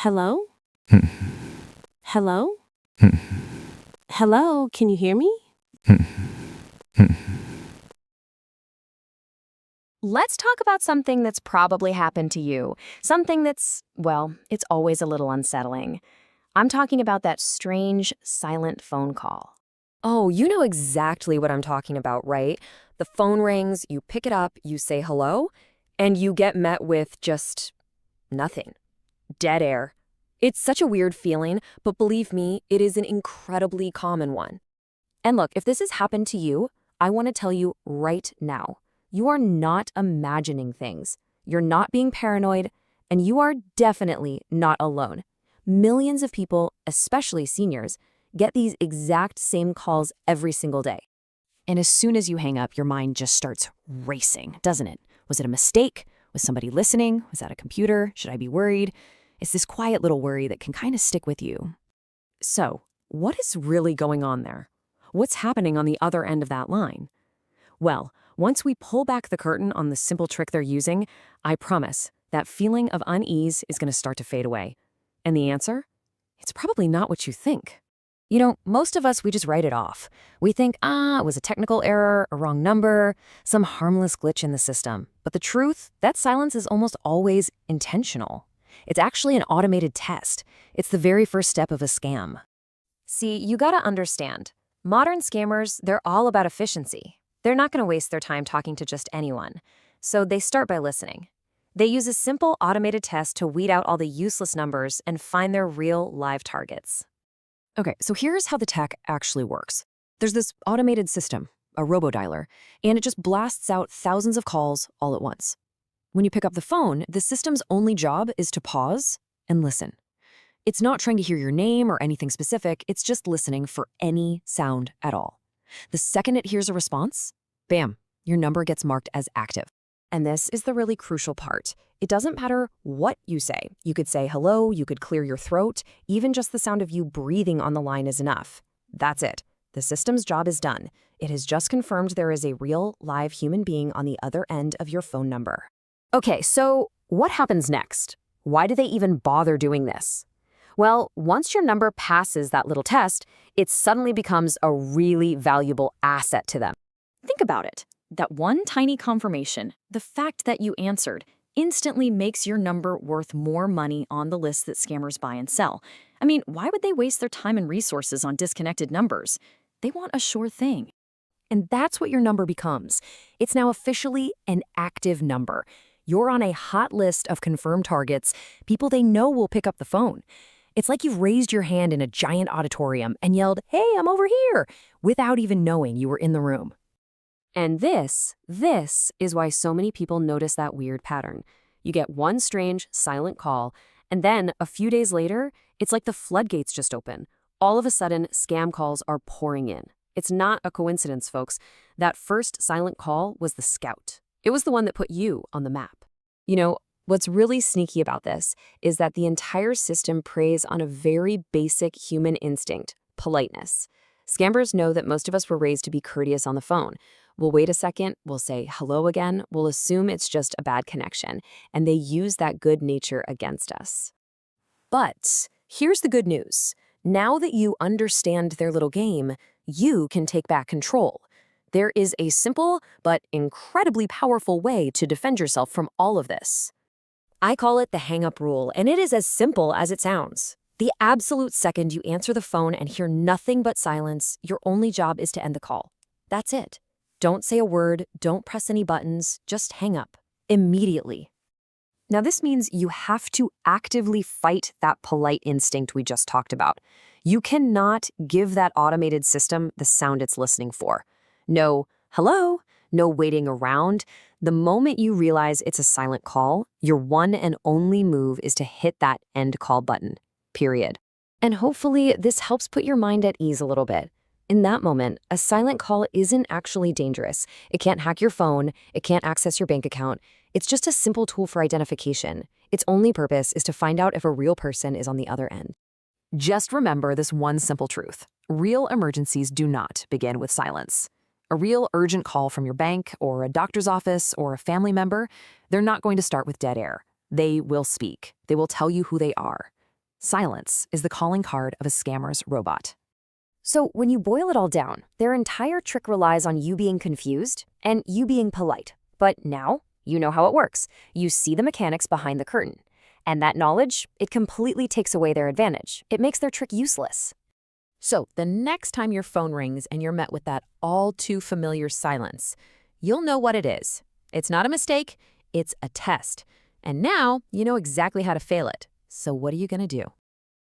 Hello? Hello? Hello, can you hear me? Let's talk about something that's probably happened to you. Something that's, well, it's always a little unsettling. I'm talking about that strange, silent phone call. Oh, you know exactly what I'm talking about, right? The phone rings, you pick it up, you say hello, and you get met with just nothing. Dead air. It's such a weird feeling, but believe me, it is an incredibly common one. And look, if this has happened to you, I want to tell you right now, you are not imagining things. You're not being paranoid, and you are definitely not alone. Millions of people, especially seniors, get these exact same calls every single day. And as soon as you hang up, your mind just starts racing, doesn't it? Was it a mistake? Was somebody listening? Was that a computer? Should I be worried? It's this quiet little worry that can kind of stick with you. So, what is really going on there? What's happening on the other end of that line? Well, once we pull back the curtain on the simple trick they're using, I promise that feeling of unease is going to start to fade away. And the answer? It's probably not what you think. You know, most of us, we just write it off. We think, it was a technical error, a wrong number, some harmless glitch in the system. But the truth, that silence is almost always intentional. It's actually an automated test. It's the very first step of a scam. See, you gotta understand, modern scammers, they're all about efficiency. They're not gonna waste their time talking to just anyone. So they start by listening. They use a simple automated test to weed out all the useless numbers and find their real live targets. Okay, so here's how the tech actually works. There's this automated system, a robodialer, and it just blasts out thousands of calls all at once. When you pick up the phone, the system's only job is to pause and listen. It's not trying to hear your name or anything specific, it's just listening for any sound at all. The second it hears a response, bam, your number gets marked as active. And this is the really crucial part. It doesn't matter what you say. You could say hello, you could clear your throat, even just the sound of you breathing on the line is enough. That's it. The system's job is done. It has just confirmed there is a real, live human being on the other end of your phone number. Okay, so what happens next? Why do they even bother doing this? Well, once your number passes that little test, it suddenly becomes a really valuable asset to them. Think about it. That one tiny confirmation, the fact that you answered, instantly makes your number worth more money on the list that scammers buy and sell. I mean, why would they waste their time and resources on disconnected numbers? They want a sure thing. And that's what your number becomes. It's now officially an active number. You're on a hot list of confirmed targets, people they know will pick up the phone. It's like you've raised your hand in a giant auditorium and yelled, "Hey, I'm over here," without even knowing you were in the room. And this is why so many people notice that weird pattern. You get one strange, silent call, and then a few days later, it's like the floodgates just open. All of a sudden, scam calls are pouring in. It's not a coincidence, folks. That first silent call was the scout. It was the one that put you on the map. You know, what's really sneaky about this is that the entire system preys on a very basic human instinct, politeness. Scammers know that most of us were raised to be courteous on the phone. We'll wait a second, we'll say hello again, we'll assume it's just a bad connection, and they use that good nature against us. But here's the good news. Now that you understand their little game, you can take back control. There is a simple but incredibly powerful way to defend yourself from all of this. I call it the hang-up rule, and it is as simple as it sounds. The absolute second you answer the phone and hear nothing but silence, your only job is to end the call. That's it. Don't say a word, don't press any buttons, just hang up. Immediately. Now this means you have to actively fight that polite instinct we just talked about. You cannot give that automated system the sound it's listening for. No hello, no waiting around. The moment you realize it's a silent call, your one and only move is to hit that end call button, period. And hopefully this helps put your mind at ease a little bit. In that moment, a silent call isn't actually dangerous. It can't hack your phone, it can't access your bank account. It's just a simple tool for identification. Its only purpose is to find out if a real person is on the other end. Just remember this one simple truth. Real emergencies do not begin with silence. A real urgent call from your bank or a doctor's office or a family member, they're not going to start with dead air. They will speak. They will tell you who they are. Silence is the calling card of a scammer's robot. So when you boil it all down, their entire trick relies on you being confused and you being polite. But now you know how it works. You see the mechanics behind the curtain. And that knowledge, it completely takes away their advantage. It makes their trick useless. So the next time your phone rings and you're met with that all too familiar silence, you'll know what it is. It's not a mistake, it's a test. And now you know exactly how to fail it. So what are you going to do?